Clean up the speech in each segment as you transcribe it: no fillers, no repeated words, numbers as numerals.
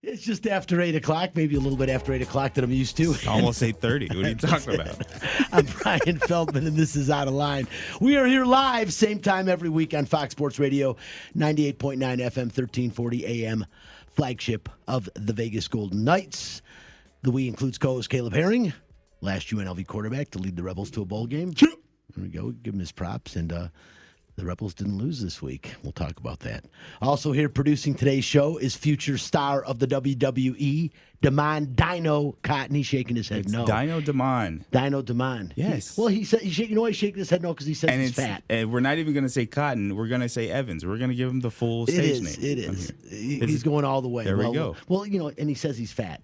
It's just after 8 o'clock, maybe a little bit after 8 o'clock that I'm used to. Almost 8:30. What are you talking about? I'm Brian Feldman, and this is Out of Line. We are here live, same time every week on Fox Sports Radio, 98.9 FM, 1340 AM, flagship of the Vegas Golden Knights. The we includes co-host Caleb Herring, last UNLV quarterback to lead the Rebels to a bowl game. There we go. Give him his props, and the Rebels didn't lose this week. We'll talk about that. Also here producing today's show is future star of the WWE, Damon Dino Cotton. He's shaking his head no. Dino Damon. Dino Damon. Yes. He said, you know why he's shaking his head no? Because he says he's fat. And we're not even going to say Cotton. We're going to say Evans. We're going to give him the full stage name. It is. He's going all the way. There we go. Well, and he says he's fat.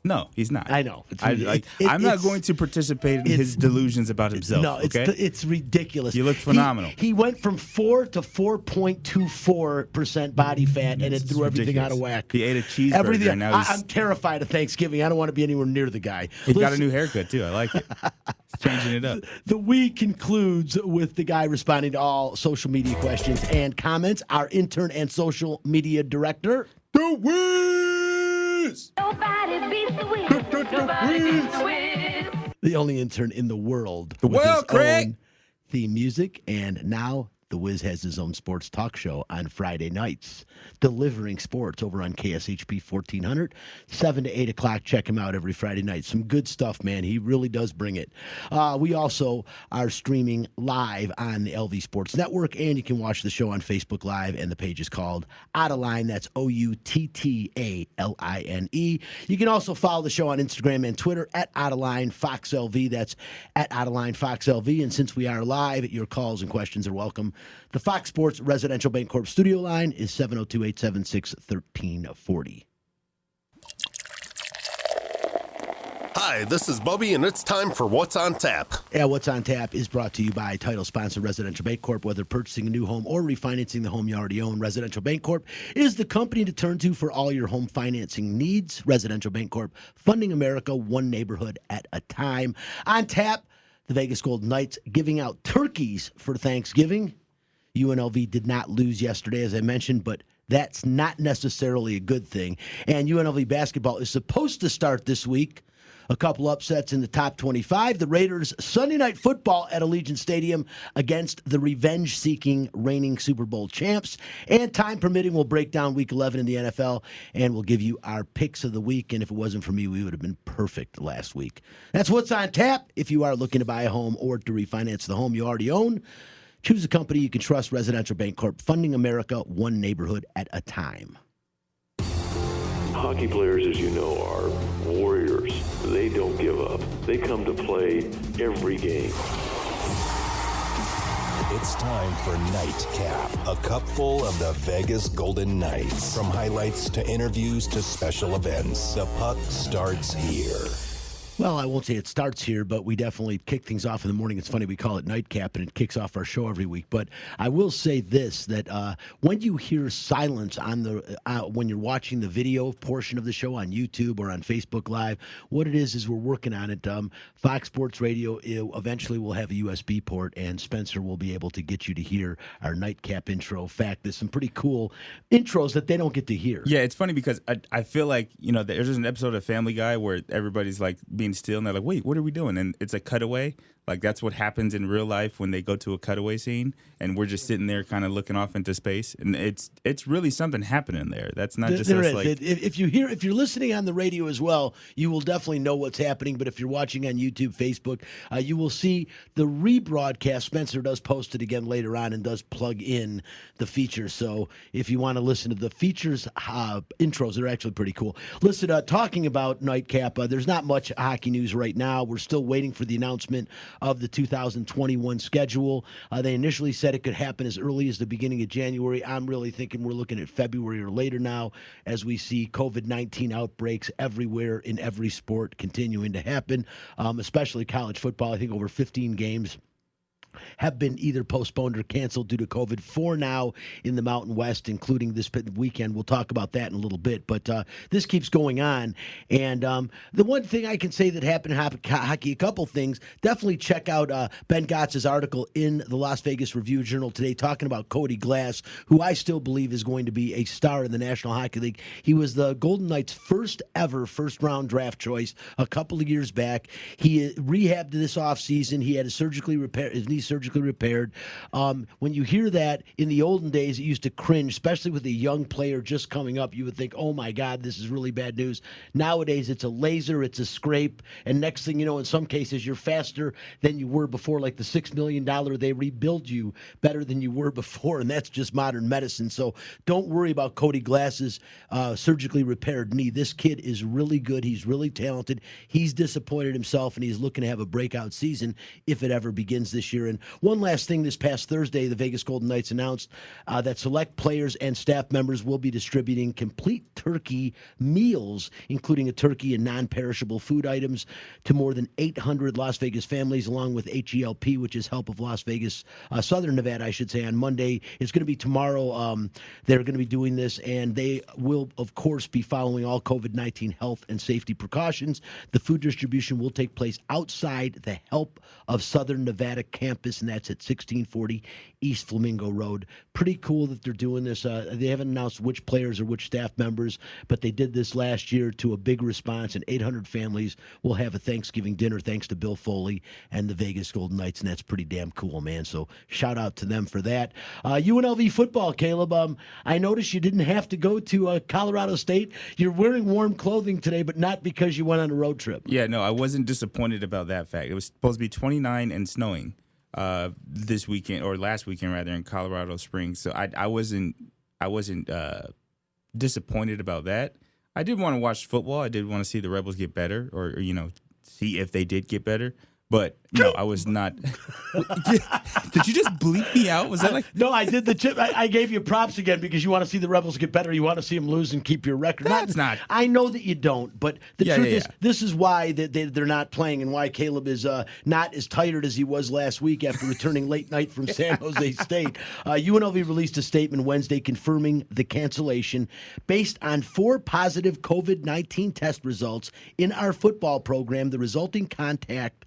No, he's not. I know. I'm not going to participate in his delusions about himself. No, it's ridiculous. You look phenomenal. He went from 4 to 4.24% body fat, and it threw everything out of whack. He ate a cheeseburger. Everything. Now I'm terrified of Thanksgiving. I don't want to be anywhere near the guy. He's got a new haircut, too. I like it. He's changing it up. The week concludes with the guy responding to all social media questions and comments, our intern and social media director, The Wiz! Nobody beats the Wiz. Nobody beats the Wiz. The only intern in the world with his Craig. own theme music, and now The Wiz has his own sports talk show on Friday nights, delivering sports over on KSHP 1400, 7 to 8 o'clock. Check him out every Friday night. Some good stuff, man. He really does bring it. We also are streaming live on the LV Sports Network, and you can watch the show on Facebook Live, and the page is called Outta Line. That's OUTTALINE. You can also follow the show on Instagram and Twitter at Outta Line Fox LV. That's at Outta Line Fox LV. And since we are live, your calls and questions are welcome. The Fox Sports Residential Bancorp studio line is 702-876-1340. Hi, this is Bubby, and it's time for What's on Tap. Yeah, What's on Tap is brought to you by title sponsor Residential Bancorp. Whether purchasing a new home or refinancing the home you already own, Residential Bancorp is the company to turn to for all your home financing needs. Residential Bancorp, funding America one neighborhood at a time. On tap, the Vegas Golden Knights giving out turkeys for Thanksgiving. UNLV did not lose yesterday, as I mentioned, but that's not necessarily a good thing. And UNLV basketball is supposed to start this week. A couple upsets in the top 25. The Raiders Sunday Night Football at Allegiant Stadium against the revenge-seeking reigning Super Bowl champs. And time permitting, we'll break down Week 11 in the NFL, and we'll give you our picks of the week. And if it wasn't for me, we would have been perfect last week. That's what's on tap. If you are looking to buy a home or to refinance the home you already own, choose a company you can trust, Residential Bancorp, funding America one neighborhood at a time. Hockey players, as you know, are warriors. They don't give up. They come to play every game. It's time for Nightcap, a cupful of the Vegas Golden Knights. From highlights to interviews to special events, the puck starts here. Well, I won't say it starts here, but we definitely kick things off in the morning. It's funny, we call it Nightcap, and it kicks off our show every week. But I will say this, that when you hear silence on the when you're watching the video portion of the show on YouTube or on Facebook Live, what it is we're working on it. Fox Sports Radio eventually will have a USB port, and Spencer will be able to get you to hear our Nightcap intro. In fact, there's some pretty cool intros that they don't get to hear. Yeah, it's funny because I feel like, there's an episode of Family Guy where everybody's like being still, and they're like, wait, what are we doing? And it's a cutaway. Like, that's what happens in real life when they go to a cutaway scene, and we're just sitting there kind of looking off into space. And it's really something happening there. That's not just us, like... If you're listening on the radio as well, you will definitely know what's happening. But if you're watching on YouTube, Facebook, you will see the rebroadcast. Spencer does post it again later on and does plug in the features. So if you want to listen to the features intros, they're actually pretty cool. Listen, talking about Nightcap, there's not much hockey news right now. We're still waiting for the announcement of the 2021 schedule. They initially said it could happen as early as the beginning of January. I'm really thinking we're looking at February or later now, as we see COVID-19 outbreaks everywhere in every sport continuing to happen, especially college football. I think over 15 games have been either postponed or canceled due to COVID. 4 now in the Mountain West, including this weekend. We'll talk about that in a little bit. But this keeps going on. And the one thing I can say that happened in hockey, a couple things, definitely check out Ben Gotz's article in the Las Vegas Review-Journal today talking about Cody Glass, who I still believe is going to be a star in the National Hockey League. He was the Golden Knights' first ever first-round draft choice a couple of years back. He rehabbed this offseason. He had his knee surgically repaired. When you hear that, in the olden days, it used to cringe, especially with a young player just coming up. You would think, oh my God, this is really bad news. Nowadays, it's a laser, it's a scrape, and next thing you know, in some cases, you're faster than you were before. Like the $6 million, they rebuild you better than you were before, and that's just modern medicine. So don't worry about Cody Glass's surgically repaired knee. This kid is really good. He's really talented. He's disappointed himself, and he's looking to have a breakout season if it ever begins this year. And one last thing, this past Thursday, the Vegas Golden Knights announced that select players and staff members will be distributing complete turkey meals, including a turkey and non-perishable food items, to more than 800 Las Vegas families, along with HELP, which is Help of Las Vegas, Southern Nevada, I should say, on Monday. It's going to be tomorrow. They're going to be doing this, and they will, of course, be following all COVID-19 health and safety precautions. The food distribution will take place outside the Help of Southern Nevada campus, and that's at 1640 East Flamingo Road. Pretty cool that they're doing this. They haven't announced which players or which staff members, but they did this last year to a big response, and 800 families will have a Thanksgiving dinner thanks to Bill Foley and the Vegas Golden Knights, and that's pretty damn cool, man. So shout out to them for that. UNLV football, Caleb. I noticed you didn't have to go to Colorado State. You're wearing warm clothing today, but not because you went on a road trip. Yeah, no, I wasn't disappointed about that fact. It was supposed to be 29 and snowing this weekend, or last weekend rather, in Colorado Springs. So I wasn't disappointed about that. I did want to watch football. I did want to see the Rebels get better, or see if they did get better. But no, I was not. Did you just bleep me out? Was that like? No, I did the chip. I gave you props again because you want to see the Rebels get better. You want to see them lose and keep your record. That's not. I know that you don't, but the truth is, this is why they're not playing, and why Caleb is not as tired as he was last week after returning late night from San Jose State. UNLV released a statement Wednesday confirming the cancellation based on 4 positive COVID-19 test results in our football program. The resulting contact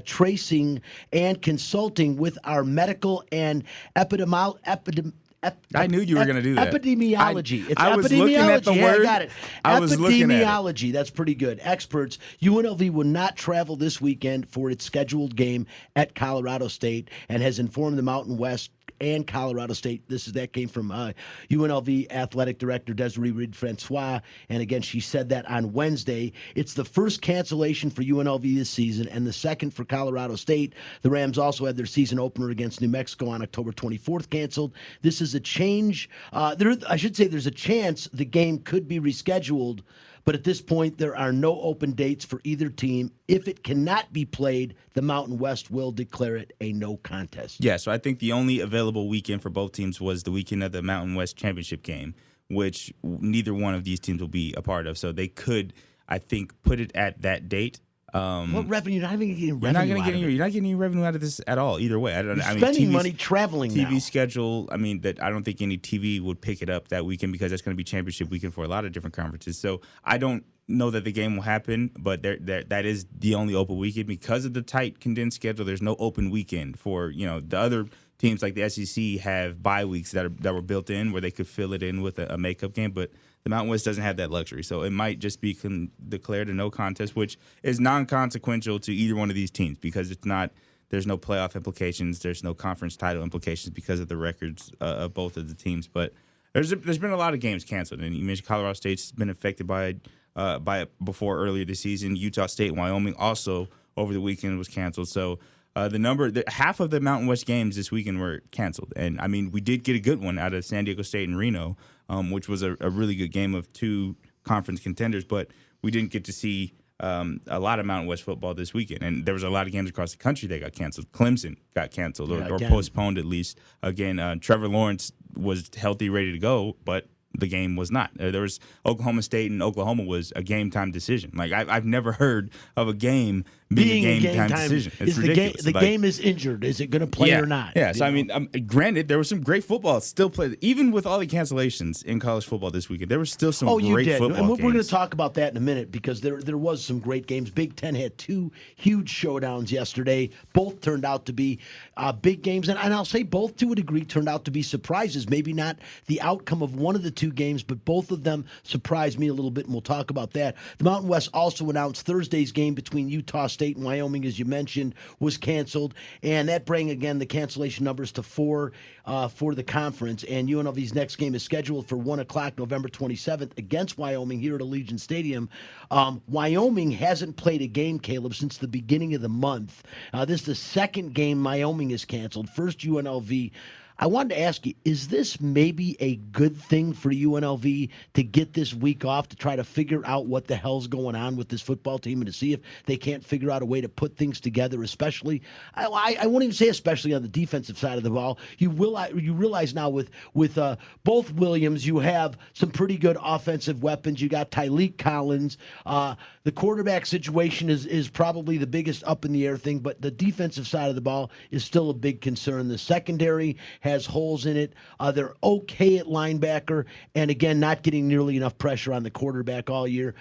tracing and consulting with our medical and I knew you were going to do that. Epidemiology. I was looking at the word. I got it. I was looking at it. Epidemiology. That's pretty good. Experts. UNLV will not travel this weekend for its scheduled game at Colorado State and has informed the Mountain West and Colorado State. That came from UNLV Athletic Director Desiree Reed-Francois, and again, she said that on Wednesday. It's the first cancellation for UNLV this season and the second for Colorado State. The Rams also had their season opener against New Mexico on October 24th canceled. This is a change. I should say there's a chance the game could be rescheduled, but at this point, there are no open dates for either team. If it cannot be played, the Mountain West will declare it a no contest. Yeah, so I think the only available weekend for both teams was the weekend of the Mountain West Championship game, which neither one of these teams will be a part of. So they could, I think, put it at that date. What revenue? You're not even getting revenue. You're not getting any revenue out of this at all. Either way, spending money traveling. TV now. schedule. I mean, that I don't think any TV would pick it up that weekend because that's going to be championship weekend for a lot of different conferences. So I don't know that the game will happen, but that is the only open weekend because of the tight condensed schedule. There's no open weekend for the other teams like the SEC have bye weeks that were built in where they could fill it in with a makeup game, but the Mountain West doesn't have that luxury. So it might just be declared a no contest, which is non-consequential to either one of these teams because there's no playoff implications, there's no conference title implications because of the records of both of the teams. But there's been a lot of games canceled, and you mentioned Colorado State's been affected by it before earlier this season. Utah State, Wyoming also over the weekend was canceled. So half of the Mountain West games this weekend were canceled. And, I mean, we did get a good one out of San Diego State and Reno, which was a really good game of 2 conference contenders. But we didn't get to see a lot of Mountain West football this weekend. And there was a lot of games across the country that got canceled. Clemson got canceled or postponed at least. Again, Trevor Lawrence was healthy, ready to go, but the game was not. There was Oklahoma State and Oklahoma was a game time decision. Like I've never heard of a game being a game time decision. It's is ridiculous. The game is injured. Is it going to play or not? Yeah. So I mean, granted, there was some great football still played, even with all the cancellations in college football this weekend. There was still some great football and we're games. going to talk about that in a minute because there was some great games. Big Ten had 2 huge showdowns yesterday. Both turned out to be big games, and I'll say both to a degree turned out to be surprises. Maybe not the outcome of one of the 2 games, but both of them surprised me a little bit, and we'll talk about that. The Mountain West also announced Thursday's game between Utah State and Wyoming, as you mentioned, was canceled, and that bring again the cancellation numbers to 4 for the conference. And UNLV's next game is scheduled for 1 o'clock November 27th against Wyoming here at Allegiant Stadium. Wyoming hasn't played a game, Caleb, since the beginning of the month. This is the second game Wyoming is canceled. First UNLV. I wanted to ask you, is this maybe a good thing for UNLV to get this week off to try to figure out what the hell's going on with this football team and to see if they can't figure out a way to put things together, especially, I won't even say especially on the defensive side of the ball. You realize now with both Williams, you have some pretty good offensive weapons. You got Tyleek Collins. The quarterback situation is probably the biggest up in the air thing, but the defensive side of the ball is still a big concern. The secondary has holes in it. They're okay at linebacker, and again, not getting nearly enough pressure on the quarterback all year.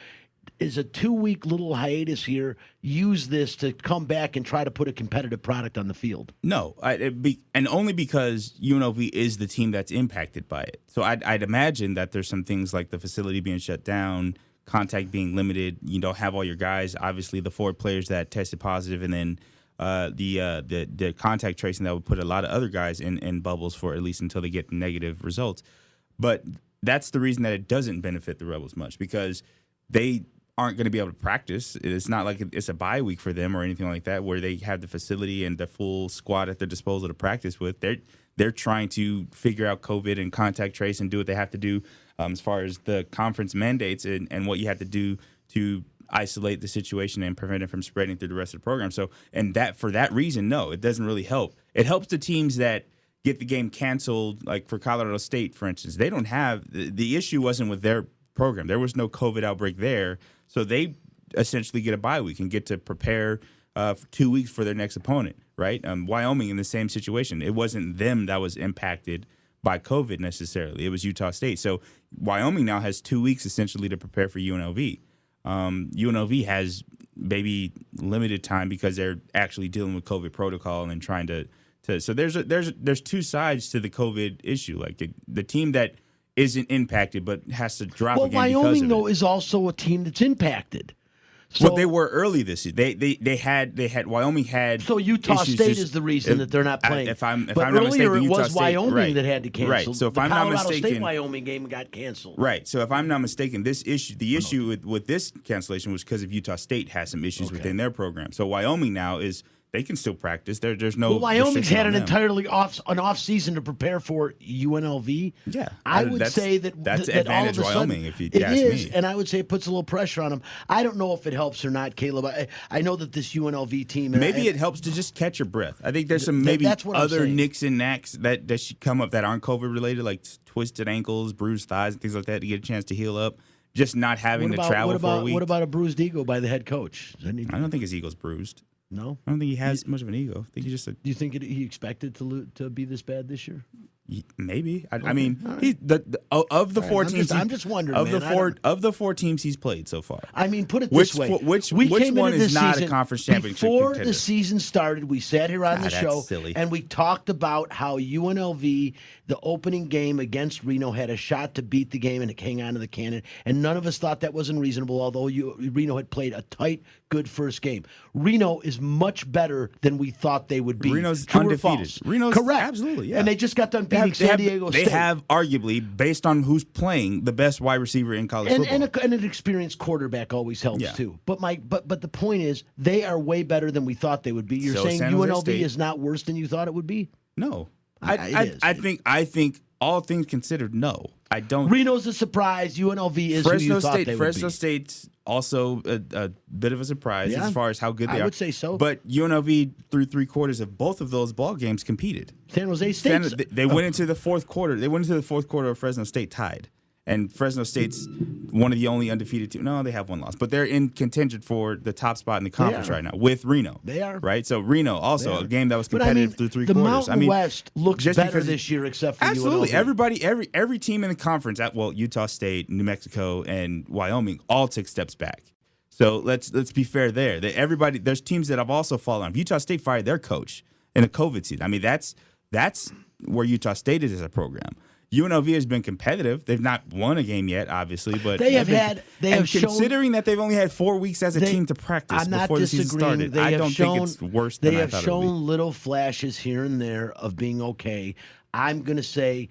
Is a 2-week little hiatus here, use this to come back and try to put a competitive product on the field? No, and only because UNLV is the team that's impacted by it. So I'd imagine that there's some things like the facility being shut down, contact being limited. You don't have all your guys. Obviously, the 4 players that tested positive, and then the contact tracing that would put a lot of other guys in bubbles for at least until they get negative results. But that's the reason that it doesn't benefit the Rebels much, because they aren't going to be able to practice. It's not like it's a bye week for them or anything like that, where they have the facility and the full squad at their disposal to practice with. They're trying to figure out COVID and contact trace and do what they have to do as far as the conference mandates and what you have to do to isolate the situation and prevent it from spreading through the rest of the program. So, and that for that reason, no, it doesn't really help. It helps the teams that get the game canceled, like for Colorado State, for instance. They don't have the issue wasn't with their program. There was no COVID outbreak there, so they essentially get a bye week and get to prepare for 2 weeks for their next opponent. Right? Wyoming in the same situation. It wasn't them that was impacted by COVID necessarily. It was Utah State. So Wyoming now has 2 weeks essentially to prepare for UNLV. UNLV has maybe limited time because they're actually dealing with COVID protocol and trying to so there's 2 sides to the COVID issue. Like the team that isn't impacted but has to drop again because of it. Wyoming though is also a team that's impacted. So, well, they were early this year. They had Wyoming had. So Utah State is the reason that they're not playing. If I'm but not earlier mistaken, it Utah was State, Wyoming that had to cancel. Right. So if I'm not mistaken, Colorado State Wyoming game got canceled. Right. So if I'm not mistaken, the issue with this cancellation was because of Utah State has some issues within their program. So Wyoming now is. They can still practice. There's no. Well, Wyoming's had an entirely off season to prepare for UNLV. Yeah, I would say that's advantage all of a sudden, Wyoming if you it ask is, me. and I would say it puts a little pressure on them. I don't know if it helps or not, Caleb. I know that this UNLV team. Maybe it helps to just catch your breath. I think there's some other nicks and knacks that should come up that aren't COVID related, like twisted ankles, bruised thighs, and things like that, to get a chance to heal up. Just not having to travel for a week. What about a bruised ego by the head coach? I don't think his ego's bruised. No, I don't think he has much of an ego. I think he just. Do you think he expected to be this bad this year? Maybe. I mean, right. Of the 4 teams. I'm just wondering. Of the 4 teams he's played so far. I mean, put it this way: which one is not a conference championship before contender? The season started, we sat here on the show silly. and we talked about how UNLV, the opening game against Reno, had a shot to beat the game and hang on to the cannon, and none of us thought that was unreasonable. Although Reno had played a tight, good first game. Reno is much better than we thought they would be. Reno's True undefeated. Or false? Reno's correct, absolutely, yeah. And they just got done beating San Diego State. They have arguably, based on who's playing, the best wide receiver in college football. And an experienced quarterback always helps too. But the point is, they are way better than we thought they would be. You're saying UNLV is not worse than you thought it would be? No, I think all things considered, no. I don't. Reno's a surprise. UNLV is who you thought they would be. Fresno State's also a bit of a surprise as far as how good they are. I would say so. But UNLV, through 3 quarters of both of those ball games, competed. San Jose State. They went into the fourth quarter. They went into the fourth quarter of Fresno State tied. And Fresno State's one of the only undefeated teams. No, they have one loss, but they're in contention for the top spot in the conference right now with Reno. They are. Right? So Reno, also a game that was But competitive through three the quarters. Mountain West looks just better because this year except for absolutely. UNLV. Every team in the conference, Utah State, New Mexico, and Wyoming all took steps back. So let's be fair there. There's teams that have also fallen off. Utah State fired their coach in a COVID season. I mean, that's where Utah State is as a program. UNLV has been competitive. They've not won a game yet, obviously, but considering that they've only had 4 weeks as a team to practice before the season started, I don't think it's worse than I thought it would be. They have shown little flashes here and there of being okay. I'm going to say,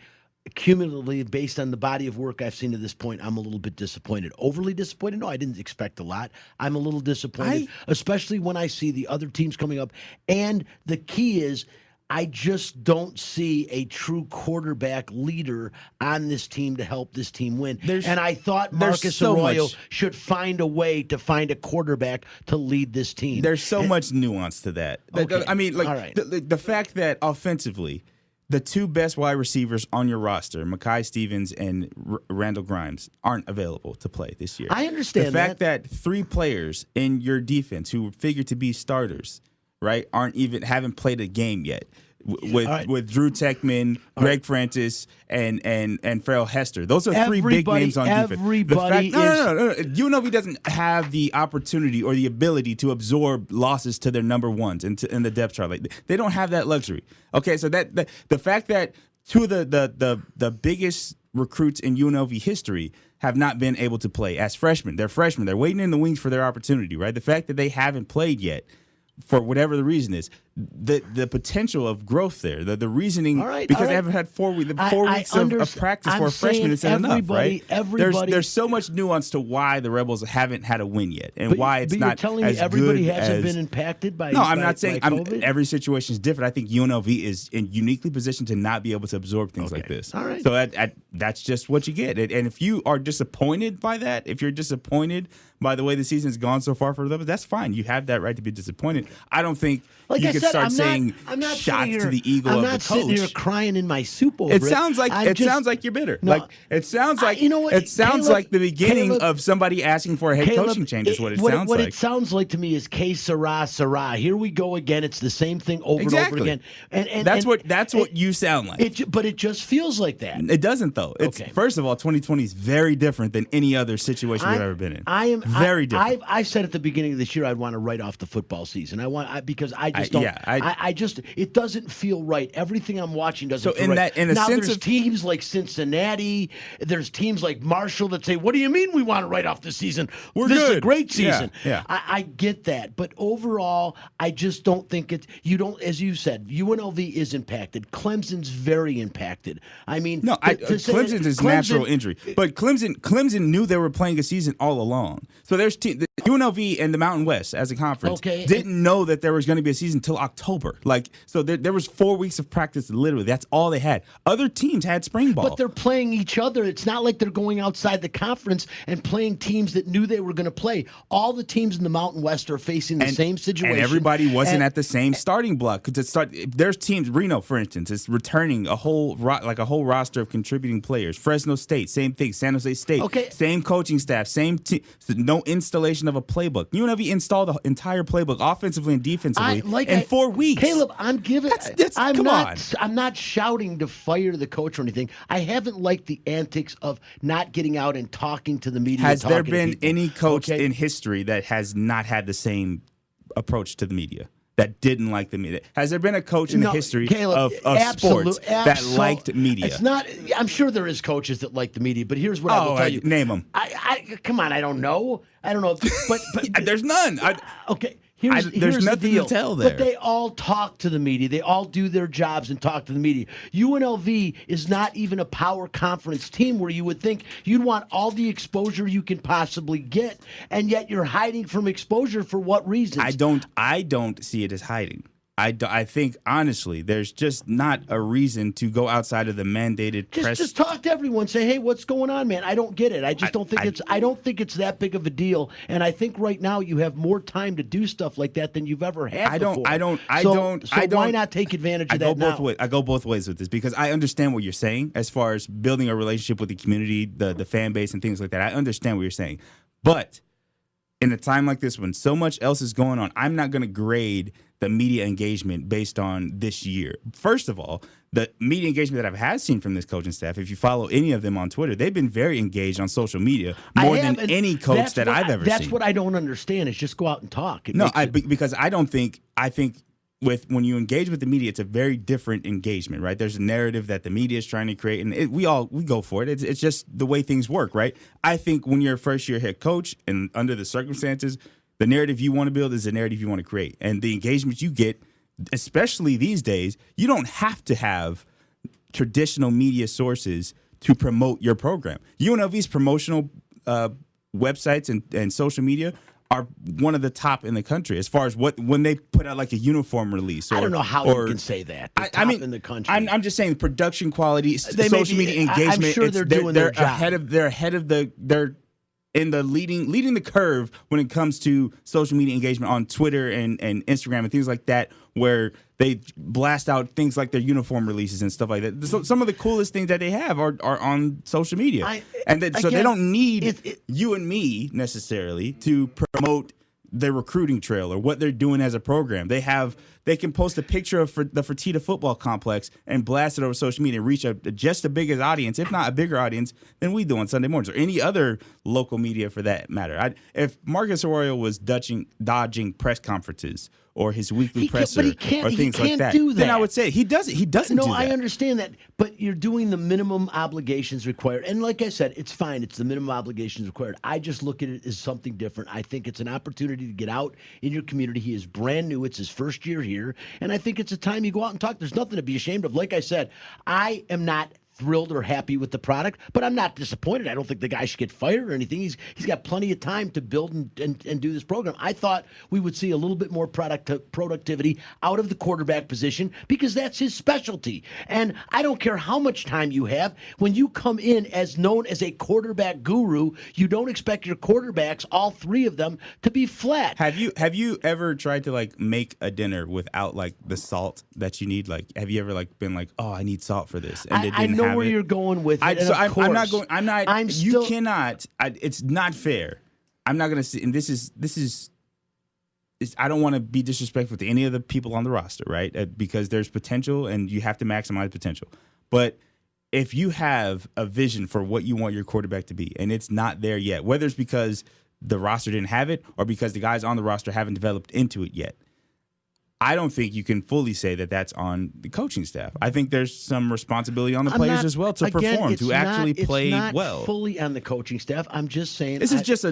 cumulatively, based on the body of work I've seen to this point, I'm a little bit disappointed. Overly disappointed? No, I didn't expect a lot. I'm a little disappointed, especially when I see the other teams coming up. And the key is, I just don't see a true quarterback leader on this team to help this team win. And I thought Marcus Arroyo should find a way to find a quarterback to lead this team. There's so much nuance to that. Okay. I mean, like all right. the fact that offensively, the two best wide receivers on your roster, Mekhi Stevens and Randall Grimes, aren't available to play this year. I understand the fact that 3 players in your defense who figure to be starters, right, haven't played a game yet. With Drew Techman, Greg Francis, and Farrell Hester. Those are 3 big names on defense. No. UNLV doesn't have the opportunity or the ability to absorb losses to their number ones in the depth chart. Like, they don't have that luxury. Okay, so that the fact that 2 of the biggest recruits in UNLV history have not been able to play as freshmen. They're freshmen. They're waiting in the wings for their opportunity, right? The fact that they haven't played yet, for whatever the reason is, the potential of growth there, the reasoning, because they haven't had 4 weeks of practice for a freshman isn't enough, right? There's so much nuance to why the Rebels haven't had a win yet, and why it's not. You're telling as me everybody good hasn't as, been impacted by. No, I'm not saying COVID? Every situation is different. I think UNLV is uniquely positioned to not be able to absorb things like this. All right. So that's just what you get. And if you are disappointed by that, if you're disappointed by the way the season's gone so far for the Rebels, that's fine. You have that right to be disappointed. I don't think you can start saying shots to the ego of the coach. I'm not sitting here crying in my soup over it. Sounds like sounds like you're bitter. No, like it sounds like you know what, it sounds Caleb, like the beginning of somebody asking for a head coaching change. Is what it sounds like. What it sounds like to me is que sera, sera. Here we go again. It's the same thing over and over again. And that's what you sound like. But it just feels like that. It doesn't though. It's first of all, 2020 is very different than any other situation we've ever been in. Very different. I said at the beginning of this year I'd want to write off the football season. Because I just don't. It doesn't feel right. Everything I'm watching doesn't feel right. Now there's teams like Cincinnati, there's teams like Marshall that say, "What do you mean we want to write off this season? This is a great season." Yeah. I get that, but overall, I just don't think it's. You don't, as you said, UNLV is impacted. Clemson's very impacted. I mean, Clemson's is natural injury, but Clemson knew they were playing a season all along. So there's the UNLV and the Mountain West as a conference didn't know that there was going to be a season until October. So there was 4 weeks of practice. Literally, that's all they had. Other teams had spring ball, but they're playing each other. It's not like they're going outside the conference and playing teams that knew they were going to play. All the teams in the Mountain West are facing the same situation, and everybody wasn't at the same starting block. There's teams. Reno, for instance, is returning a whole roster of contributing players. Fresno State, same thing. San Jose State, same coaching staff, same team. No installation of a playbook. UNLV installed the entire playbook, offensively and defensively, in 4 weeks. Caleb, I'm giving. Come on. I'm not shouting to fire the coach or anything. I haven't liked the antics of not getting out and talking to the media. Has there been any coach in history that has not had the same approach to the media? That didn't like the media? Has there been a coach in the history of sports that liked media? It's not. I'm sure there is coaches that like the media, but here's what I will tell you. Name them. Come on, I don't know. But there's none. Okay. There's nothing to tell there. But they all talk to the media. They all do their jobs and talk to the media. UNLV is not even a power conference team where you would think you'd want all the exposure you can possibly get, and yet you're hiding from exposure for what reasons? I don't see it as hiding. I think honestly, there's just not a reason to go outside of the mandated press. Just talk to everyone. Say, hey, what's going on, man? I don't get it. I don't think it's that big of a deal. And I think right now you have more time to do stuff like that than you've ever had. So why not take advantage of that now? I go both ways with this because I understand what you're saying as far as building a relationship with the community, the fan base, and things like that. I understand what you're saying, but in a time like this when so much else is going on, I'm not going to grade the media engagement based on this year. First of all, the media engagement that I've seen from this coaching staff, if you follow any of them on Twitter, they've been very engaged on social media more than any coach that I've ever seen. That's what I don't understand is just go out and talk. Because I think when you engage with the media, it's a very different engagement, right? There's a narrative that the media is trying to create, and we go for it. It's just the way things work, right? I think when you're a first-year head coach and under the circumstances, the narrative you want to build is the narrative you want to create. And the engagement you get, especially these days, you don't have to have traditional media sources to promote your program. UNLV's promotional websites and social media are one of the top in the country as far as when they put out like a uniform release. I don't know how you can say that. I mean, in the country. I'm just saying production quality, social media engagement. I'm sure they're doing their job. They're in the leading the curve when it comes to social media engagement on Twitter and Instagram and things like that, where they blast out things like their uniform releases and stuff like that. So some of the coolest things that they have are on social media. So they don't need you and me necessarily to promote their recruiting trail or what they're doing as a program. They can post a picture of the Fertitta football complex and blast it over social media and reach just a bigger audience, if not a bigger audience, than we do on Sunday mornings or any other local media for that matter. If Marcus Arroyo was dodging press conferences or his weekly presser or things like that, then I would say he doesn't do that. No, I understand that, but you're doing the minimum obligations required. And like I said, it's fine. It's the minimum obligations required. I just look at it as something different. I think it's an opportunity to get out in your community. He is brand new. It's his first year here. And I think it's a time you go out and talk. There's nothing to be ashamed of. Like I said, I am not thrilled or happy with the product, but I'm not disappointed. I don't think the guy should get fired or anything. He's got plenty of time to build and do this program. I thought we would see a little bit more productivity out of the quarterback position because that's his specialty. And I don't care how much time you have. When you come in as known as a quarterback guru, you don't expect your quarterbacks, all three of them, to be flat. Have you ever tried to like make a dinner without like the salt that you need? Like, have you ever like been like, oh, I need salt for this, and I know where you're going with it. I'm not going. I'm not. You cannot. It's not fair. I'm not going to say. And this is. I don't want to be disrespectful to any of the people on the roster, right? Because there's potential, and you have to maximize potential. But if you have a vision for what you want your quarterback to be, and it's not there yet, whether it's because the roster didn't have it or because the guys on the roster haven't developed into it yet, I don't think you can fully say that that's on the coaching staff. I think there's some responsibility on the players as well to perform, to actually play well. It's not fully on the coaching staff. I'm just saying this is just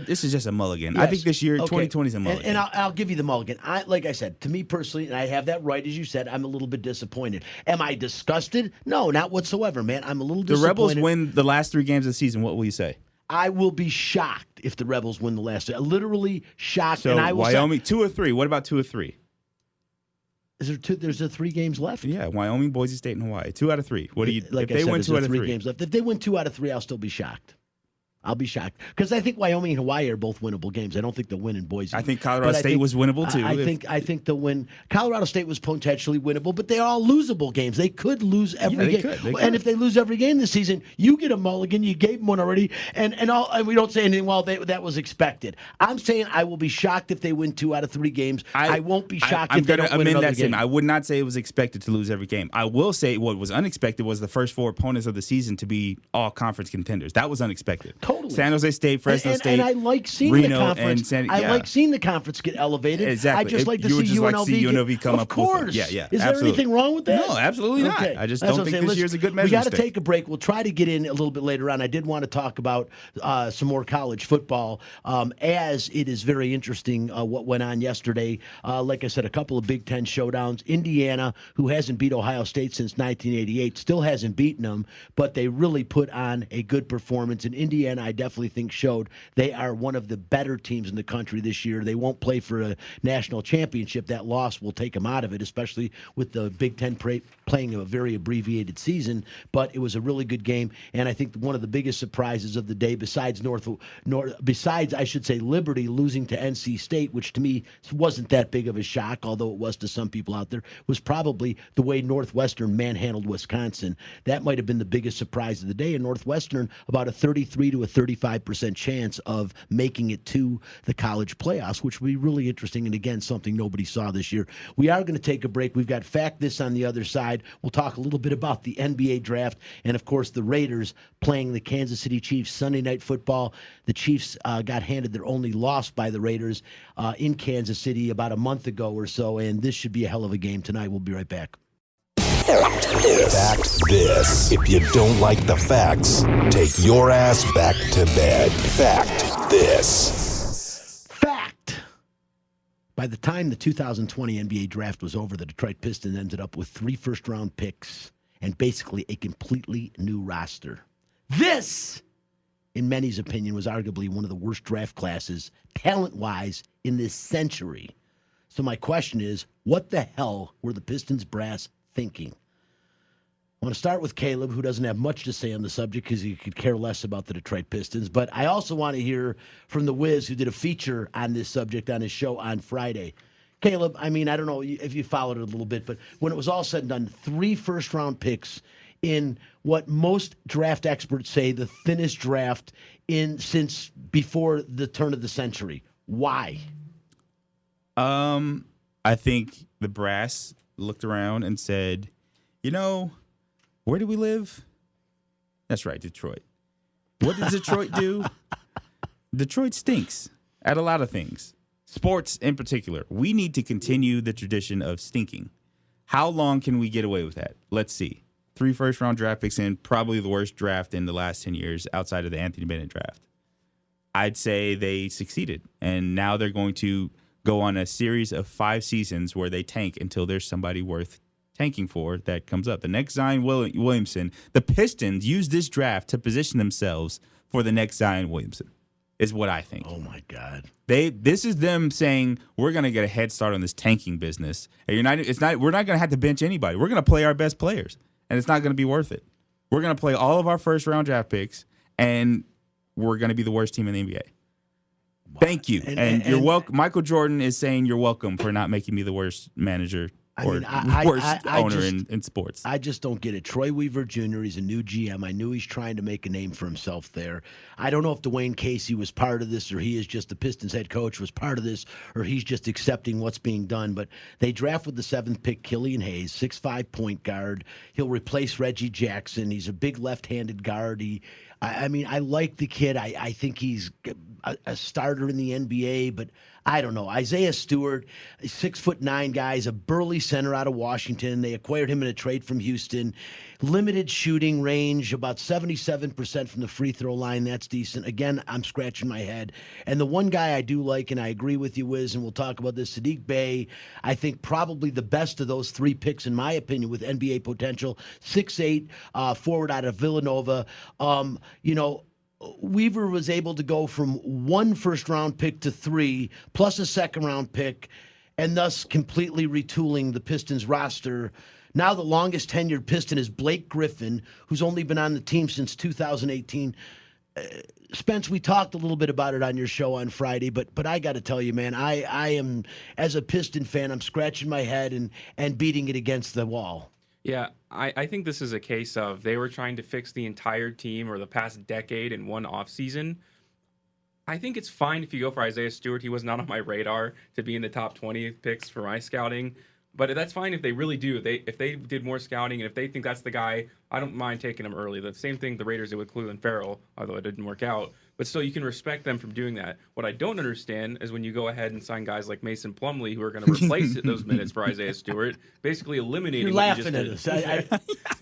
a mulligan. Yes. I think this year 2020 is a mulligan. And I'll give you the mulligan. Like I said, to me personally, and I have that right as you said, I'm a little bit disappointed. Am I disgusted? No, not whatsoever, man. I'm a little disappointed. The Rebels win the last 3 games of the season. What will you say? I will be shocked if the Rebels win the last 3. Literally shocked. So and I will Wyoming 2 or 3. What about 2 or 3? Is there 2? There's 3 games left. Yeah, Wyoming, Boise State, and Hawaii. 2 out of 3. What do you? Like if they win 2 out of 3 games left. If they win 2 out of 3, I'll still be shocked. I'll be shocked because I think Wyoming and Hawaii are both winnable games. I don't think they'll win in Boise. I think Colorado State was winnable too. I think they'll win. Colorado State was potentially winnable, but they're all losable games. They could lose every game. They could. And if they lose every game this season, you get a mulligan. You gave them one already, and we don't say anything. Well, that was expected. I'm saying I will be shocked if they win 2 out of 3 games. I won't be shocked if they don't win another game. I would not say it was expected to lose every game. I will say what was unexpected was the first 4 opponents of the season to be all conference contenders. That was unexpected. Totally. San Jose State, Fresno State, and I like seeing Reno, the conference. I like seeing the conference get elevated. Exactly. I just like to see UNLV come up. Of course. Yeah. Is there anything wrong with that? No, absolutely not. I just don't think this year's a good measure. We got to take a break. We'll try to get in a little bit later on. I did want to talk about some more college football, as it is very interesting what went on yesterday. Like I said, a couple of Big Ten showdowns. Indiana, who hasn't beat Ohio State since 1988, still hasn't beaten them, but they really put on a good performance. And Indiana I definitely think showed they are one of the better teams in the country this year. They won't play for a national championship. That loss will take them out of it, especially with the Big Ten playing a very abbreviated season. But it was a really good game, and I think one of the biggest surprises of the day, besides I should say Liberty losing to NC State, which to me wasn't that big of a shock, although it was to some people out there, was probably the way Northwestern manhandled Wisconsin. That might have been the biggest surprise of the day. And Northwestern, about a 33 to a 35% chance of making it to the college playoffs, which will be really interesting. And again, something nobody saw this year. We are going to take a break. We've got Fact This on the other side. We'll talk a little bit about the NBA draft and, of course, the Raiders playing the Kansas City Chiefs Sunday Night Football. The Chiefs got handed their only loss by the Raiders in Kansas City about a month ago or so, and this should be a hell of a game tonight. We'll be right back. Fact this. If you don't like the facts, take your ass back to bed. Fact this. Fact. By the time the 2020 NBA draft was over, the Detroit Pistons ended up with 3 first-round picks and basically a completely new roster. This, in many's opinion, was arguably one of the worst draft classes, talent-wise, in this century. So my question is, what the hell were the Pistons brass thinking? I want to start with Caleb, who doesn't have much to say on the subject because he could care less about the Detroit Pistons. But I also want to hear from the Wiz, who did a feature on this subject on his show on Friday. Caleb, I mean, I don't know if you followed it a little bit, but when it was all said and done, 3 first-round picks in what most draft experts say the thinnest draft since before the turn of the century. Why? I think the brass looked around and said, where do we live? That's right, Detroit. What does Detroit do? Detroit stinks at a lot of things. Sports in particular. We need to continue the tradition of stinking. How long can we get away with that? Let's see. 3 first-round draft picks in, probably the worst draft in the last 10 years outside of the Anthony Bennett draft. I'd say they succeeded, and now they're going to go on a series of 5 seasons where they tank until there's somebody worth tanking for that comes up. The next Zion Williamson. The Pistons use this draft to position themselves for the next Zion Williamson, is what I think. Oh, my God. This is them saying, we're going to get a head start on this tanking business. And we're not going to have to bench anybody. We're going to play our best players, and it's not going to be worth it. We're going to play all of our first-round draft picks, and we're going to be the worst team in the NBA. Wow. Thank you. And you're welcome. Michael Jordan is saying you're welcome for not making me the worst manager worst owner in sports. I just don't get it. Troy Weaver Jr., he's a new GM. I knew he's trying to make a name for himself there. I don't know if Dwayne Casey was part of this, or he is just the Pistons head coach was part of this, or he's just accepting what's being done. But they draft with the 7th pick Killian Hayes, 6'5" point guard. He'll replace Reggie Jackson. He's a big left-handed guard. I mean, I like the kid. I think he's a starter in the NBA, but I don't know. Isaiah Stewart, 6'9" guy, is a burly center out of Washington. They acquired him in a trade from Houston. Limited shooting range, about 77% from the free throw line. That's decent. Again, I'm scratching my head. And the one guy I do like, and I agree with you, Wiz, and we'll talk about this, Sadiq Bey, I think probably the best of those 3 picks, in my opinion, with NBA potential. 6'8", forward out of Villanova. Weaver was able to go from 1 first-round pick to 3, plus a second-round pick, and thus completely retooling the Pistons roster. Now the longest tenured Piston is Blake Griffin, who's only been on the team since 2018. Spence, we talked a little bit about it on your show on Friday, but I got to tell you, man, I am, as a Piston fan, I'm scratching my head and beating it against the wall. Yeah, I think this is a case of they were trying to fix the entire team or the past decade in one offseason. I think it's fine if you go for Isaiah Stewart. He was not on my radar to be in the top 20 picks for my scouting. But that's fine if they really do. If they did more scouting and if they think that's the guy, I don't mind taking him early. The same thing the Raiders did with Cleveland Farrell, although it didn't work out. But still, you can respect them from doing that. What I don't understand is when you go ahead and sign guys like Mason Plumlee, who are going to replace those minutes for Isaiah Stewart, basically eliminating. You're laughing at us.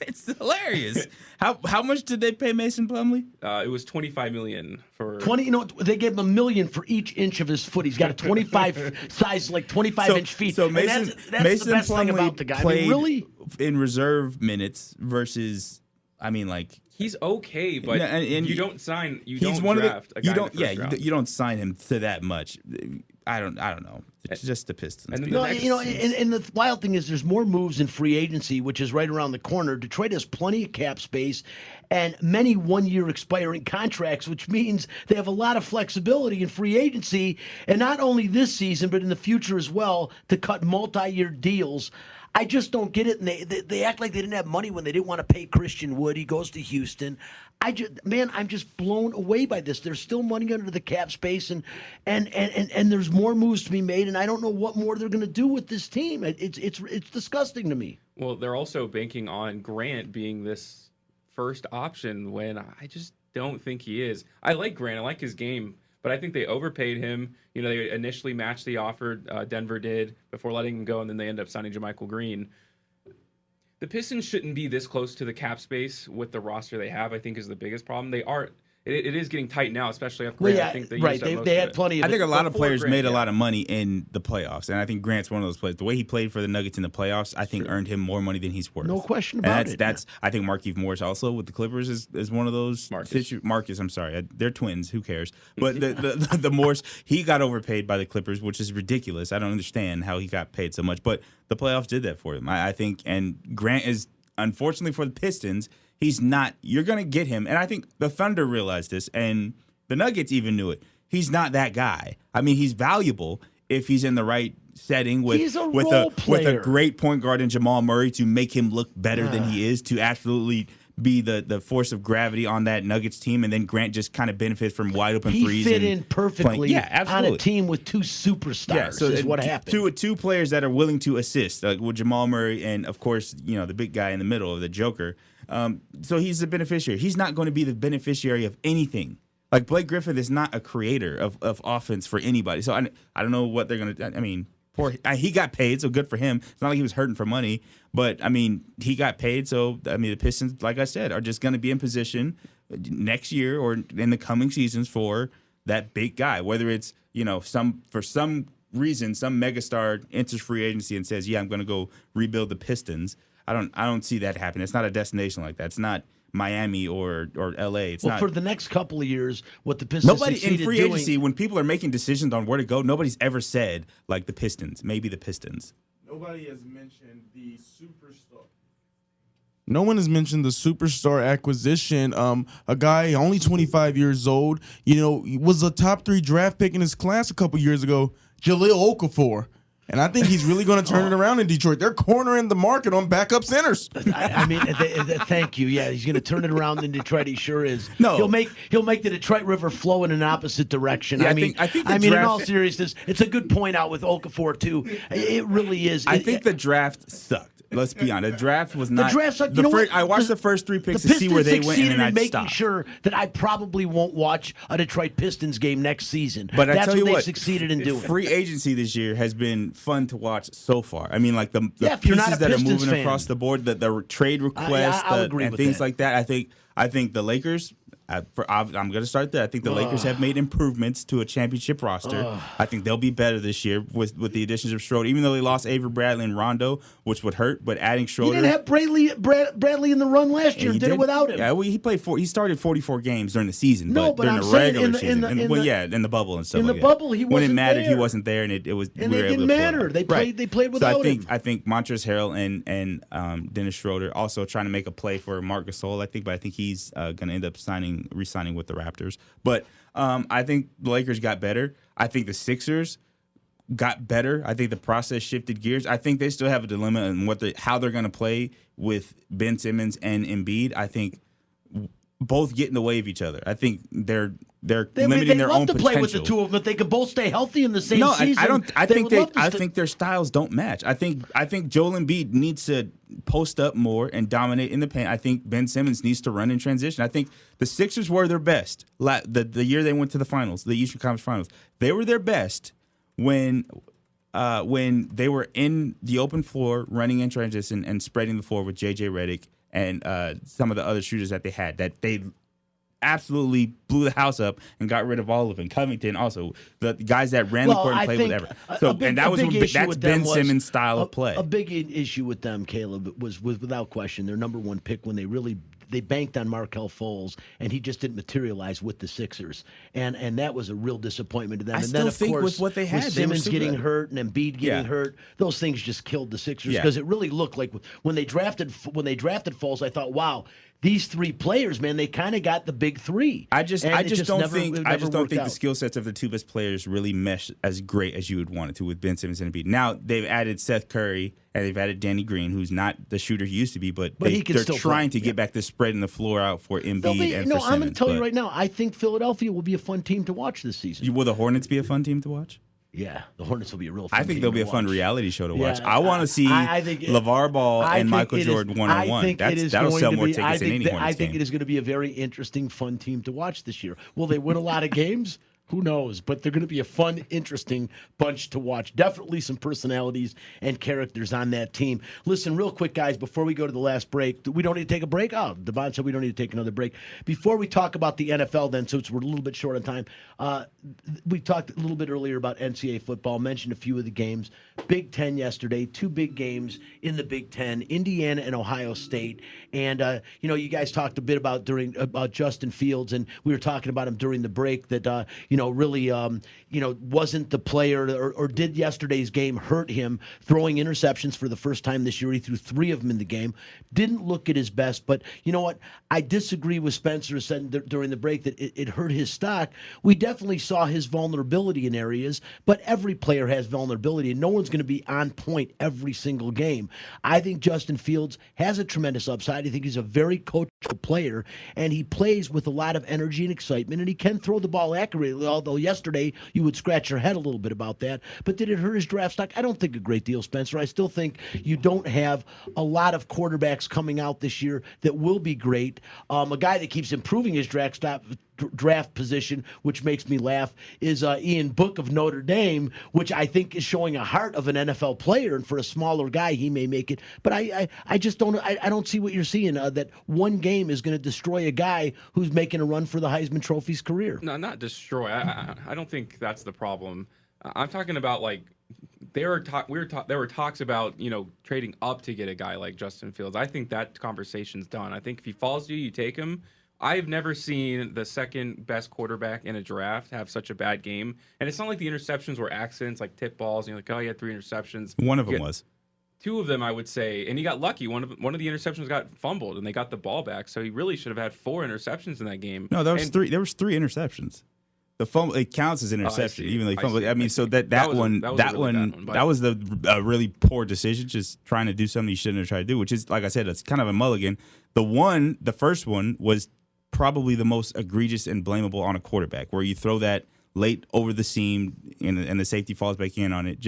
It's hilarious. How much did they pay Mason Plumlee? It was $25 million for 20. They gave him $1 million for each inch of his foot. He's got a 25 size, like 25-inch feet. So Mason the best thing about the guy. played really in reserve minutes versus I mean, like he's okay, but No, and you don't sign. You he's don't one draft of the a guy you don't in the first round. you don't sign him to that much. I don't know. It's just the Pistons. And then No, the next- you know, and the wild thing is there's more moves in free agency, which is right around the corner. Detroit has plenty of cap space and many one-year expiring contracts, which means they have a lot of flexibility in free agency, and not only this season, but in the future as well, to cut multi-year deals. I just don't get it, and they act like they didn't have money when they didn't want to pay Christian Wood. He goes to Houston. I'm just blown away by this. There's still money under the cap space, and there's more moves to be made, and I don't know what more they're going to do with this team. It's disgusting to me. Well, they're also banking on Grant being this first option when I just don't think he is. I like Grant. I like his game, but I think they overpaid him. You know, they initially matched the offer, Denver did, before letting him go, and then they end up signing JaMychal Green. The Pistons shouldn't be this close to the cap space with the roster they have, I think, is the biggest problem. They are. It is getting tight now, especially after Grant. I think they right. used up most They of had it. plenty of I think a lot of Before players Grant, made a yeah. lot of money in the playoffs, and I think Grant's one of those players. The way he played for the Nuggets in the playoffs, I think earned him more money than he's worth. No question And about it. That's I think Markieff Morris also with the Clippers is one of those. Marcus, I'm sorry, they're twins. Who cares? But the Morris, he got overpaid by the Clippers, which is ridiculous. I don't understand how he got paid so much, but the playoffs did that for him. I think, and Grant is unfortunately for the Pistons. He's not. You're going to get him, and I think the Thunder realized this, and the Nuggets even knew it. He's not that guy. I mean, he's valuable if he's in the right setting with a great point guard in Jamal Murray to make him look better than he is, to absolutely be the force of gravity on that Nuggets team, and then Grant just kind of benefits from wide open threes. He fit in perfectly on a team with two superstars. Yeah, so is what happened. Two players that are willing to assist, like with Jamal Murray and, of course, you know, the big guy in the middle of the Joker. So he's the beneficiary. He's not going to be the beneficiary of anything. Like Blake Griffin is not a creator of offense for anybody. So I don't know what they're going to. I mean, he got paid, so good for him. It's not like he was hurting for money, but I mean, he got paid. So I mean, the Pistons, like I said, are just going to be in position next year or in the coming seasons for that big guy. Whether it's, you know, for some reason some megastar enters free agency and says, "Yeah, I'm going to go rebuild the Pistons." I don't see that happen. It's not a destination like that. It's not Miami or LA. It's not for the next couple of years, what the Pistons nobody in free doing, agency, when people are making decisions on where to go, nobody's ever said like the Pistons, maybe the Pistons. Nobody has mentioned the superstar. No one has mentioned the superstar acquisition. A guy only 25 years old, you know, was a top 3 draft pick in his class a couple years ago, Jahlil Okafor. And I think he's really going to turn it around in Detroit. They're cornering the market on backup centers. I mean, thank you. Yeah, he's going to turn it around in Detroit. He sure is. No, he'll make the Detroit River flow in an opposite direction. Yeah, I mean, draft, in all seriousness, it's a good point out with Okafor too. It really is. I think the draft sucked. Let's be honest. The draft was not. The draft sucked. You know what? I watched the first 3 picks to see where they went, and then I making stopped. sure that I probably won't watch a Detroit Pistons game next season. But that's I tell you what they what, succeeded in doing. Free agency this year has been fun to watch so far. I mean, like the if you're not pieces a that are Pistons moving fan. across the board, the trade requests, I'll agree and with things that. like that. I think the Lakers. I'm going to start there. I think the Lakers have made improvements to a championship roster. I think they'll be better this year with the additions of Schroeder, even though they lost Avery Bradley and Rondo, which would hurt. But adding Schroeder, You didn't have Bradley in the run last year. Did it without him. Yeah, well, he started 44 games during the season. No, but during I'm the saying regular in the- season, in the- in the bubble and stuff. in the like bubble, that. he when it wasn't mattered, he there. wasn't there, and it was. And we it were able didn't to pull matter. it. They played without so him. I think Montrezl Harrell and Dennis Schroeder also trying to make a play for Marc Gasol. I think he's going to end up re-signing with the Raptors. But I think the Lakers got better. I think the Sixers got better. I think the process shifted gears. I think they still have a dilemma in how they're going to play with Ben Simmons and Embiid. I think both get in the way of each other. I think they're limiting their own love to potential. play with the two of them, but they could both stay healthy in the same season. I don't. I would think their styles don't match. I think Joel Embiid needs to post up more and dominate in the paint. I think Ben Simmons needs to run in transition. I think the Sixers were their best the year they went to the finals, the Eastern Conference Finals. They were their best when they were in the open floor, running in transition and spreading the floor with J.J. Redick and some of the other shooters that they had. That they absolutely blew the house up and got rid of all of them. Covington also, the guys that ran the court and played with everyone. That's Ben Simmons' style of play. A big issue with them, Caleb, was without question their number one pick when they really they banked on Markelle Fultz, and he just didn't materialize with the Sixers, and that was a real disappointment to them. I And still then of think course, with what they had, with they were Simmons still getting good. hurt and Embiid getting hurt, those things just killed the Sixers because it really looked like when they drafted Fultz, I thought, wow. These three players, man, they kind of got the big three. I just don't think worked the out. skill sets of the two best players really mesh as great as you would want it to with Ben Simmons and Embiid. Now they've added Seth Curry and they've added Danny Green, who's not the shooter he used to be, but he can they're still trying play. to get back the spread and the floor out for Embiid and for Simmons. I'm going to tell you right now, I think Philadelphia will be a fun team to watch this season. Will the Hornets be a fun team to watch? Yeah, the Hornets will be a real fun I think team they'll to be a watch. fun reality show to watch. Yeah, I want to see LeVar Ball and Michael Jordan one-on-one. That'll sell more tickets than any Hornets I think game. it is going to be a very interesting, fun team to watch this year. Will they win a lot of games? Who knows? But they're going to be a fun, interesting bunch to watch. Definitely some personalities and characters on that team. Listen, real quick, guys, before we go to the last break, we don't need to take a break? Oh, Devon said we don't need to take another break. Before we talk about the NFL then, since we're a little bit short on time, we talked a little bit earlier about NCAA football, mentioned a few of the games. Big Ten yesterday, two big games in the Big Ten, Indiana and Ohio State. And, you guys talked a bit about Justin Fields, and we were talking about him during the break that, really, wasn't the player or did yesterday's game hurt him throwing interceptions for the first time this year. He threw 3 of them in the game. Didn't look at his best, but you know what? I disagree with Spencer said during the break that it hurt his stock. We definitely saw his vulnerability in areas, but every player has vulnerability, and no one's going to be on point every single game. I think Justin Fields has a tremendous upside. I think he's a very coachable player, and he plays with a lot of energy and excitement, and he can throw the ball accurately, although yesterday you would scratch your head a little bit about that. But did it hurt his draft stock? I don't think a great deal, Spencer. I still think you don't have a lot of quarterbacks coming out this year that will be great. A guy that keeps improving his draft position, which makes me laugh, is Ian Book of Notre Dame, which I think is showing a heart of an NFL player, and for a smaller guy, he may make it. But I just don't. I don't see what you're seeing. That one game is going to destroy a guy who's making a run for the Heisman Trophy's career. No, not destroy. I don't think that's the problem. I'm talking about like there were talks about trading up to get a guy like Justin Fields. I think that conversation's done. I think if he falls to you, you take him. I've never seen the second best quarterback in a draft have such a bad game. And it's not like the interceptions were accidents, like tip balls. And you're like, oh, he had 3 interceptions. One of them was. 2 of them, I would say. And he got lucky. One of the interceptions got fumbled, and they got the ball back. So he really should have had 4 interceptions in that game. No, there was 3. There was 3 interceptions. The fumble, it counts as interception, even though he fumbled. I mean, so that was the really poor decision, just trying to do something he shouldn't have tried to do, which is, like I said, it's kind of a mulligan. The first one was probably the most egregious and blamable on a quarterback, where you throw that late over the seam and the safety falls back in on it.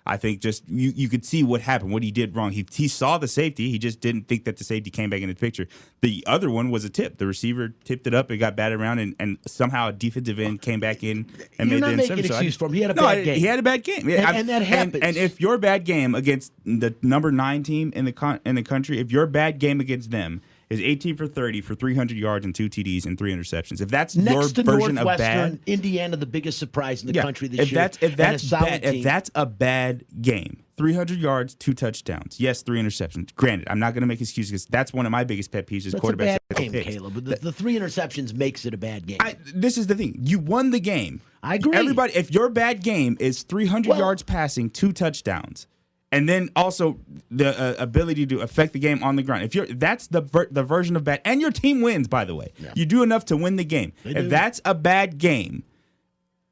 I think you could see what happened, what he did wrong. He saw the safety. He just didn't think that the safety came back into the picture. The other one was a tip. The receiver tipped it up. It got batted around, and somehow a defensive end came back in and made the interception. You're not making an excuse for him. He had a bad game. He had a bad game. And that happens. And if your bad game against the number 9 team in the country, if your bad game against them is 18 for 30 for 300 yards and 2 TDs and 3 interceptions. If that's next your version of Northwestern, bad, Indiana, the biggest surprise in the country this year. If that's a bad game, 300 yards, 2 touchdowns, yes, 3 interceptions. Granted, I'm not going to make excuses because that's one of my biggest pet peeves is that's quarterbacks. A bad game, Caleb. The 3 interceptions makes it a bad game. This is the thing. You won the game. I agree. Everybody, if your bad game is 300 yards passing, 2 touchdowns. And then also the ability to affect the game on the ground. That's the version of bad, and your team wins. By the way, you do enough to win the game. If that's a bad game,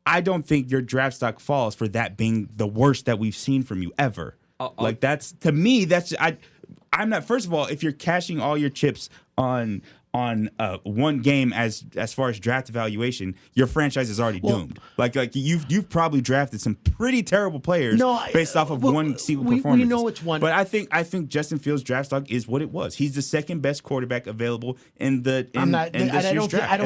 I don't think your draft stock falls for that being the worst that we've seen from you ever. That's to me. I'm not. First of all, if you're cashing all your chips on one game as far as draft evaluation, your franchise is already doomed. Like you've probably drafted some pretty terrible players based off of one single performance. We know it's one, but I think Justin Fields' draft stock is what it was. He's the second best quarterback available in this year's draft. I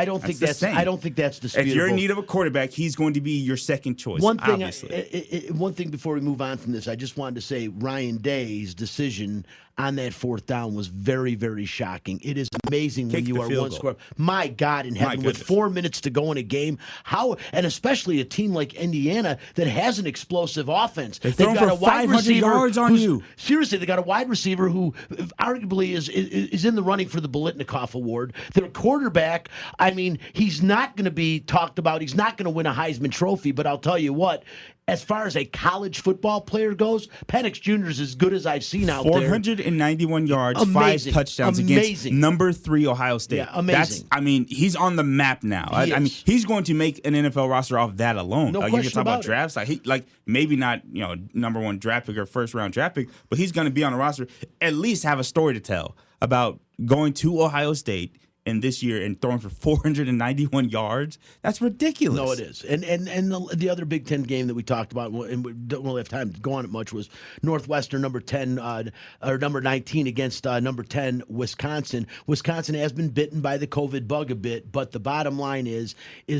don't think that's disputable. If you're in need of a quarterback, he's going to be your second choice. One thing before we move on from this, I just wanted to say Ryan Day's decision on that 4th down was very, very shocking. It is amazing when Kick you the are field one goal. score. My God in heaven, with goodness. 4 minutes to go in a game, how, and especially a team like Indiana that has an explosive offense. They've thrown for 500 yards on you. Seriously, they got a wide receiver who arguably is in the running for the Bolitnikoff Award. Their quarterback, I mean, he's not going to be talked about. He's not going to win a Heisman Trophy, but I'll tell you what, as far as a college football player goes, Penix Jr. is as good as I've seen out there. 491 yards, Amazing. 5 touchdowns against number 3 Ohio State. Yeah, amazing. He's on the map now. I mean, he's going to make an NFL roster off that alone. No You question can talk about about it. drafts, maybe not number 1 draft pick or first round draft pick, but he's going to be on a roster. At least have a story to tell about going to Ohio State in this year and throwing for 491 yards. That's ridiculous. No, it is. And the other Big Ten game that we talked about, and we don't really have time to go on it much, was Northwestern number 10 or number 19 against number 10 Wisconsin. Wisconsin has been bitten by the COVID bug a bit, but the bottom line is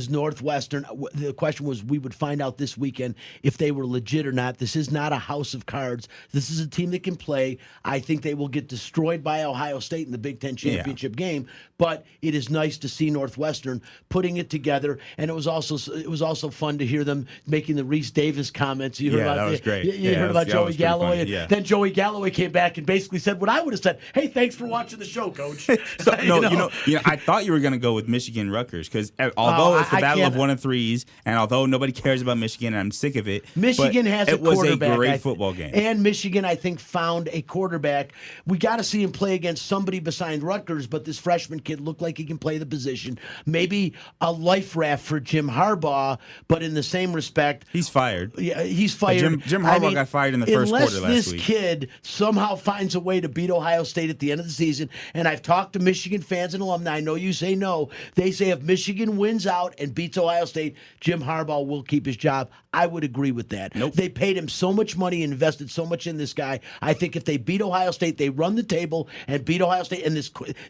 Northwestern. The question was, we would find out this weekend if they were legit or not. This is not a house of cards. This is a team that can play. I think they will get destroyed by Ohio State in the Big Ten championship game, but it is nice to see Northwestern putting it together, and it was also fun to hear them making the Reese Davis comments. You heard about that was great. You heard about Joey was pretty Galloway. funny, yeah. Then Joey Galloway came back and basically said what I would have said. Hey, thanks for watching the show, Coach. I thought you were going to go with Michigan Rutgers because although it's the battle of 1 and 3s, and although nobody cares about Michigan, and I'm sick of it. Michigan has a quarterback. It was a great football game, and Michigan, I think, found a quarterback. We got to see him play against somebody besides Rutgers, but this freshman kid looked like he can play the position. Maybe a life raft for Jim Harbaugh, but in the same respect, he's fired. Yeah, he's fired. Jim Harbaugh got fired in the first quarter last week. Unless this kid somehow finds a way to beat Ohio State at the end of the season, and I've talked to Michigan fans and alumni, I know you say no. They say if Michigan wins out and beats Ohio State, Jim Harbaugh will keep his job. I would agree with that. Nope. They paid him so much money and invested so much in this guy. I think if they beat Ohio State, they run the table and beat Ohio State, and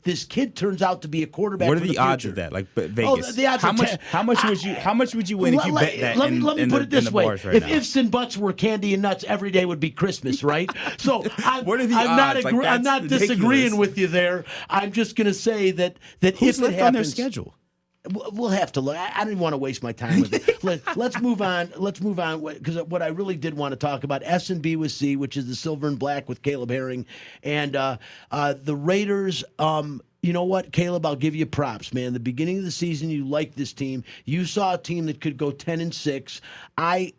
this kid turns out to be a quarterback. What are for the odds of that? Like Vegas. The odds how much would you win if you bet that? Let me put it this way: right if now? ifs and buts were candy and nuts, every day would be Christmas, right? So What are the I'm not odds? I'm not That's disagreeing ridiculous. with you there. I'm just going to say that Who's if left it on their happens, schedule? We'll have to look. I didn't want to waste my time with it. Let's move on. Let's move on because what I really did want to talk about S&B with C, which is the silver and black with Caleb Herring, and the Raiders. You know what, Caleb? I'll give you props, man. The beginning of the season, you liked this team. You saw a team that could go 10-6. I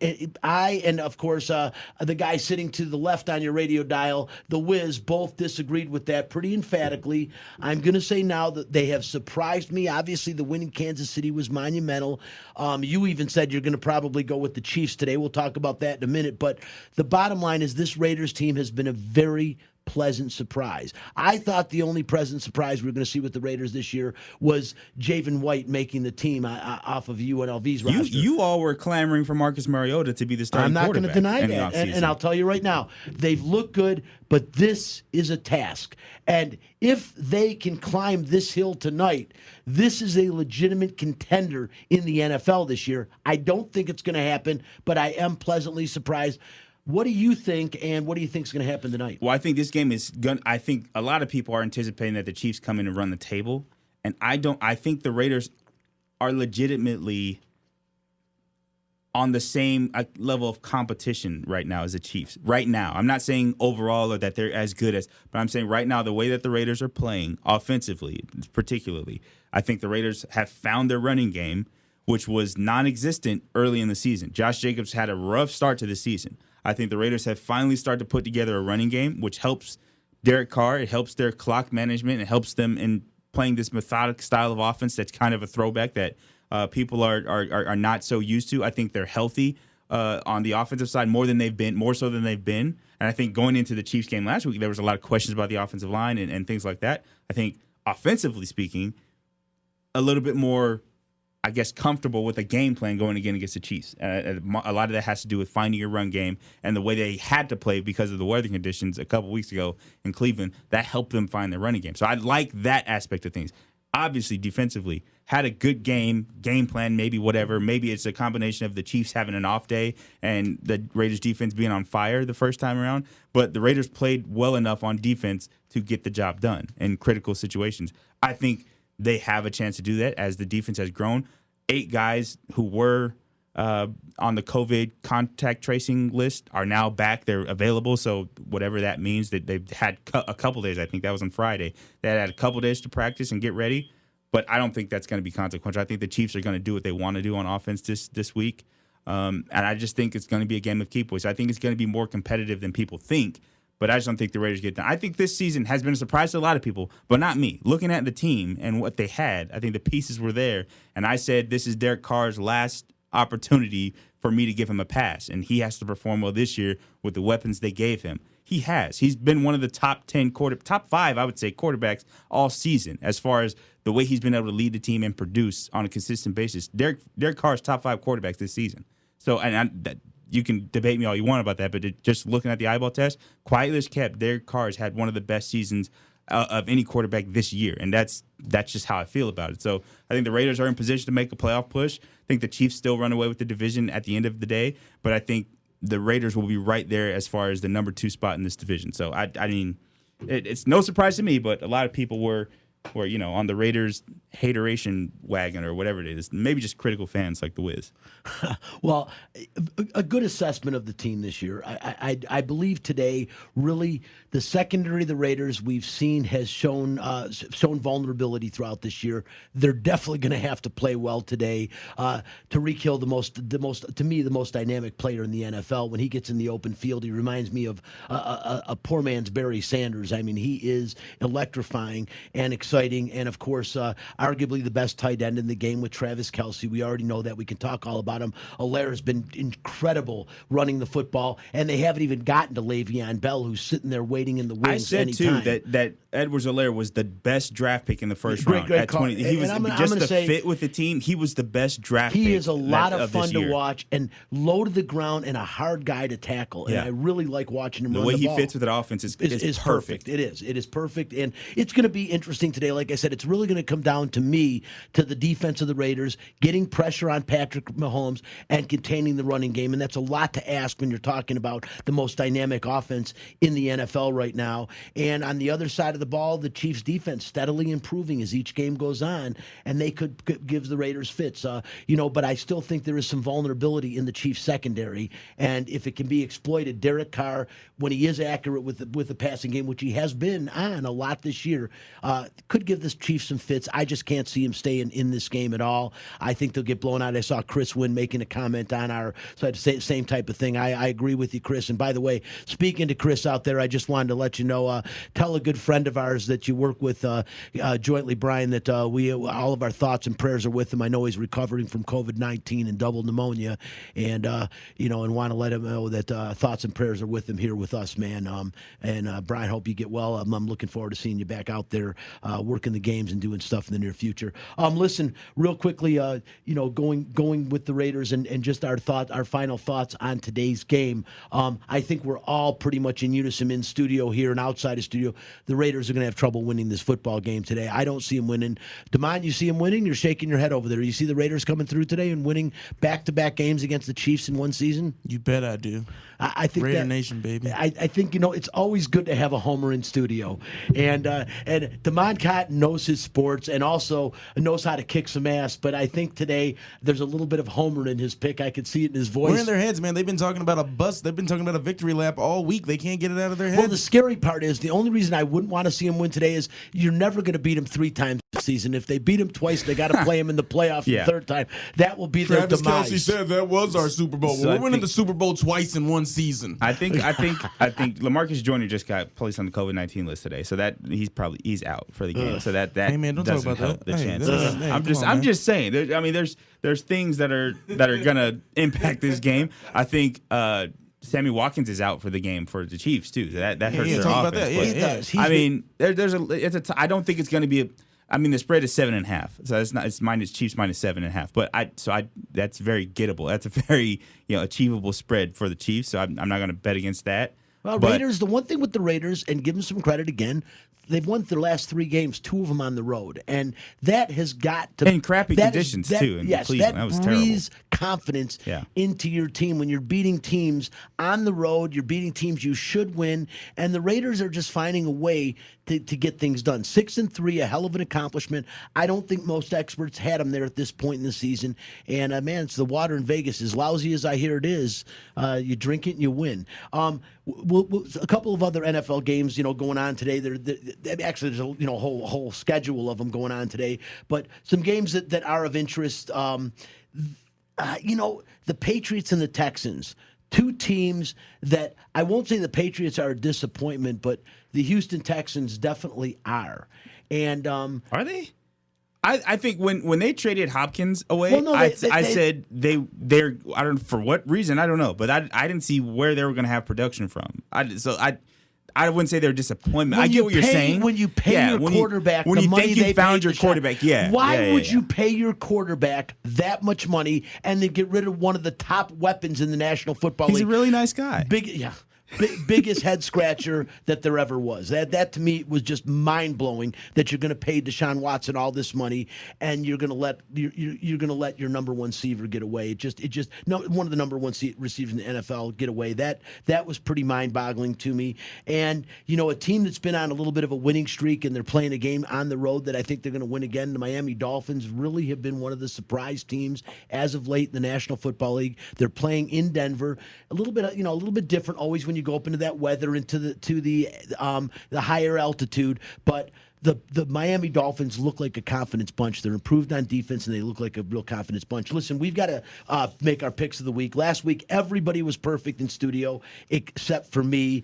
and of course the guy sitting to the left on your radio dial, the Wiz, both disagreed with that pretty emphatically. I'm going to say now that they have surprised me. Obviously, the win in Kansas City was monumental. You even said you're going to probably go with the Chiefs today. We'll talk about that in a minute. But the bottom line is this Raiders team has been a very pleasant surprise. I thought the only pleasant surprise we were going to see with the Raiders this year was Javen White making the team off of UNLV's roster. You all were clamoring for Marcus Mariota to be the starting quarterback. I'm not going to deny in the that. offseason. And I'll tell you right now, they've looked good, but this is a task. And if they can climb this hill tonight, this is a legitimate contender in the NFL this year. I don't think it's going to happen, but I am pleasantly surprised. What do you think, and what do you think is going to happen tonight? Well, I think this game is going. I think a lot of people are anticipating that the Chiefs come in and run the table, and I don't. I think the Raiders are legitimately on the same level of competition right now as the Chiefs. Right now, I'm not saying overall or that they're as good as, but I'm saying right now the way that the Raiders are playing offensively, particularly, I think the Raiders have found their running game, which was non-existent early in the season. Josh Jacobs had a rough start to the season. I think the Raiders have finally started to put together a running game, which helps Derek Carr. It helps their clock management. It helps them in playing this methodic style of offense that's kind of a throwback that people are not so used to. I think they're healthy on the offensive side more so than they've been. And I think going into the Chiefs game last week, there was a lot of questions about the offensive line and things like that. I think offensively speaking, a little bit more, I guess, comfortable with a game plan going against the Chiefs. A lot of that has to do with finding your run game and the way they had to play because of the weather conditions a couple weeks ago in Cleveland. That helped them find their running game. So I like that aspect of things. obviously defensively had a good game plan, maybe whatever. Maybe it's a combination of the Chiefs having an off day and the Raiders defense being on fire the first time around. But the Raiders played well enough on defense to get the job done in critical situations. I think they have a chance to do that as the defense has grown. 8 guys who were on the COVID contact tracing list are now back. They're available, so whatever that means, that they've had a couple days. I think that was on Friday. They had a couple days to practice and get ready, but I don't think that's going to be consequential. I think the Chiefs are going to do what they want to do on offense this week, and I just think it's going to be a game of keep boys. I think it's going to be more competitive than people think, but I just don't think the Raiders get done. I think this season has been a surprise to a lot of people, but not me. Looking at the team and what they had, I think the pieces were there, and I said this is Derek Carr's last opportunity for me to give him a pass, and he has to perform well this year with the weapons they gave him. He has. He's been one of the top 5, I would say, quarterbacks all season as far as the way he's been able to lead the team and produce on a consistent basis. Derek Carr's top 5 quarterbacks this season. So, you can debate me all you want about that, but just looking at the eyeball test, quietly as kept, Derek Carr's had one of the best seasons of any quarterback this year, and that's just how I feel about it. So I think the Raiders are in position to make a playoff push. I think the Chiefs still run away with the division at the end of the day, but I think the Raiders will be right there as far as the number 2 spot in this division. So I mean, it's no surprise to me, but a lot of people were on the Raiders hateration wagon or whatever it is. Maybe just critical fans like the Wiz. Well, a good assessment of the team this year. I believe today, really, the secondary of the Raiders we've seen has shown vulnerability throughout this year. They're definitely going to have to play well today. Tyreek Hill, the most dynamic player in the NFL. When he gets in the open field, he reminds me of a poor man's Barry Sanders. I mean, he is electrifying and exciting, and of course, arguably the best tight end in the game with Travis Kelce. We already know that. We can talk all about him. Allaire has been incredible running the football, and they haven't even gotten to Le'Veon Bell, who's sitting there waiting in the wings. I said anytime. too that Edwards-Helaire was the best draft pick in the first round at 20. He was just the fit with the team. He was the best draft pick. He is a lot of fun to year. watch and low to the ground and a hard guy to tackle. And I really like watching him run the ball. The way he fits with that offense is perfect. It is. It is perfect, and it's going to be interesting today. Like I said, it's really going to come down to the defense of the Raiders, getting pressure on Patrick Mahomes and containing the running game. And that's a lot to ask when you're talking about the most dynamic offense in the NFL right now. And on the other side of the ball, the Chiefs defense steadily improving as each game goes on, and they could give the Raiders fits. But I still think there is some vulnerability in the Chiefs secondary. And if it can be exploited, Derek Carr, when he is accurate with the passing game, which he has been on a lot this year, could give the Chiefs some fits. I just can't see him staying in this game at all. I think they'll get blown out. I saw Chris Wynn making a comment on so I had to say the same type of thing. I agree with you, Chris. And by the way, speaking to Chris out there, I just wanted to let you know, tell a good friend of ours that you work with jointly, Bryan, that all of our thoughts and prayers are with him. I know he's recovering from COVID-19 and double pneumonia, and want to let him know that thoughts and prayers are with him here with us, man. Bryan, hope you get well. I'm looking forward to seeing you back out there working the games and doing stuff in the near future. Listen, real quickly, going with the Raiders and just our final thoughts on today's game. I think we're all pretty much in unison in studio here and outside of studio. The Raiders are going to have trouble winning this football game today. I don't see them winning. Damon, you see them winning? You're shaking your head over there. You see the Raiders coming through today and winning back-to-back games against the Chiefs in one season? You bet I do. I think Raider Nation, baby. I think it's always good to have a homer in studio, and Damon Cotton knows his sports and also knows how to kick some ass. But I think today there's a little bit of homer in his pick. I could see it in his voice. We're in their heads, man. They've been talking about a bust. They've been talking about a victory lap all week. They can't get it out of their heads. Well, the scary part is the only reason I wouldn't want to see him win today is you're never going to beat him 3 times this season. If they beat him twice, they got to play him in the playoffs the third time. That will be their demise. Travis Kelce said that was our Super Bowl. We're winning the Super Bowl twice in one season. I think LaMarcus Joyner just got placed on the COVID-19 list today, so that he's out for the game. So that hey man, don't talk about help that. The chances. I'm just saying. There's things that are gonna impact this game. I think Sammy Watkins is out for the game for the Chiefs too. So that hurts their offense. He does. I don't think it's gonna be the spread is 7.5, so it's Chiefs minus 7.5. But that's very gettable. That's a very achievable spread for the Chiefs. So I'm not going to bet against that. Well, But- Raiders, the one thing with the Raiders, and give them some credit again, they've won their last 3 games, 2 of them on the road. And that has got to... In crappy conditions, too, in Yes, Cleveland. that That was terrible. breathes confidence Yeah. into your team. When you're beating teams on the road, you're beating teams you should win, and the Raiders are just finding a way to get things done. 6-3, a hell of an accomplishment. I don't think most experts had them there at this point in the season. And, man, it's the water in Vegas. As lousy as I hear it is, you drink it and you win. A couple of other NFL games, going on today. Actually, there's a whole schedule of them going on today. But some games that are of interest. The Patriots and the Texans, 2 teams that I won't say the Patriots are a disappointment, but the Houston Texans definitely are. And Are they? I think when they traded Hopkins away, Well, no, I they- said they're I don't for what reason I don't know, but I didn't see where they were going to have production from. I wouldn't say they're a disappointment. I get what you're saying. When you pay your quarterback when the you money think you they found paid your Deshaun- quarterback, Why would yeah. you pay your quarterback that much money and then get rid of one of the top weapons in the National Football He's League? a really nice guy. Biggest head scratcher that there ever was. That to me was just mind blowing. That you're going to pay Deshaun Watson all this money and you're going to let your number one receiver get away. It just one of the number one receivers in the NFL get away. That was pretty mind boggling to me. And a team that's been on a little bit of a winning streak and they're playing a game on the road that I think they're going to win again. The Miami Dolphins really have been one of the surprise teams as of late in the National Football League. They're playing in Denver, a little bit different always when you go up into that weather, into the higher altitude, but the Miami Dolphins look like a confidence bunch. They're improved on defense, and they look like a real confidence bunch. Listen, we've got to make our picks of the week. Last week, everybody was perfect in studio except for me.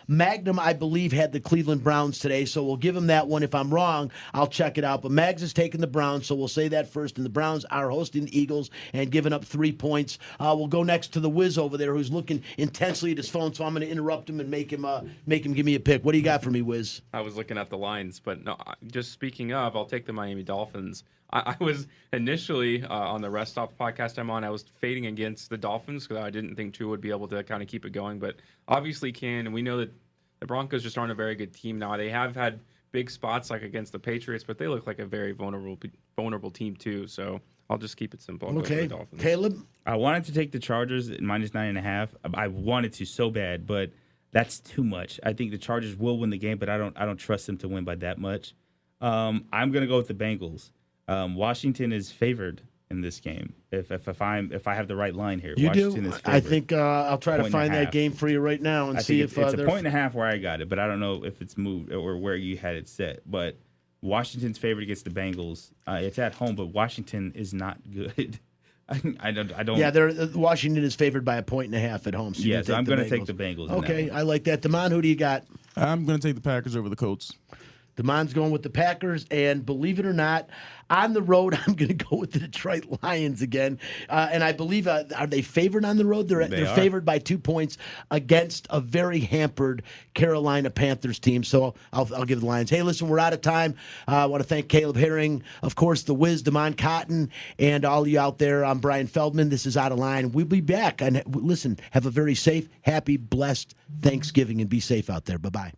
Magnum, I believe, had the Cleveland Browns today, so we'll give him that one. If I'm wrong, I'll check it out. But Mags is taking the Browns, so we'll say that first. And the Browns are hosting the Eagles and giving up 3 points. We'll go next to the Wiz over there, who's looking intensely at his phone, so I'm going to interrupt him and make him give me a pick. What do you got for me, Wiz? I was looking at the lines, but no. Just speaking of, I'll take the Miami Dolphins. I was initially on the Rest Stop podcast I'm on. I was fading against the Dolphins because I didn't think Tua would be able to kind of keep it going, but obviously can. And we know that the Broncos just aren't a very good team now. They have had big spots like against the Patriots, but they look like a very vulnerable team too. So I'll just keep it simple. I'll go Okay, with the Dolphins. Caleb. I wanted to take the Chargers at -9.5. I wanted to so bad, but that's too much. I think the Chargers will win the game, but I don't trust them to win by that much. I'm gonna go with the Bengals. Washington is favored in this game. If I have the right line here, You Washington do. is favored. I think I'll try to 1.5. find that game for you right now and I see think if it's a they're 1.5 where I got it, but I don't know if it's moved or where you had it set. But Washington's favored against the Bengals. It's at home, but Washington is not good. I don't. Yeah, Washington is favored by 1.5 at home. So Yeah, so I'm going to take the Bengals. Okay, I like that. Damon, who do you got? I'm going to take the Packers over the Colts. Damon's going with the Packers, and believe it or not, on the road, I'm going to go with the Detroit Lions again. And I believe, are they favored on the road? They're favored by 2 points against a very hampered Carolina Panthers team. So I'll give the Lions. Hey, listen, we're out of time. I want to thank Caleb Herring, of course, the Wiz, Damon Cotton, and all of you out there. I'm Brian Feldman. This is Out of Line. We'll be back. And listen, have a very safe, happy, blessed Thanksgiving, and be safe out there. Bye-bye.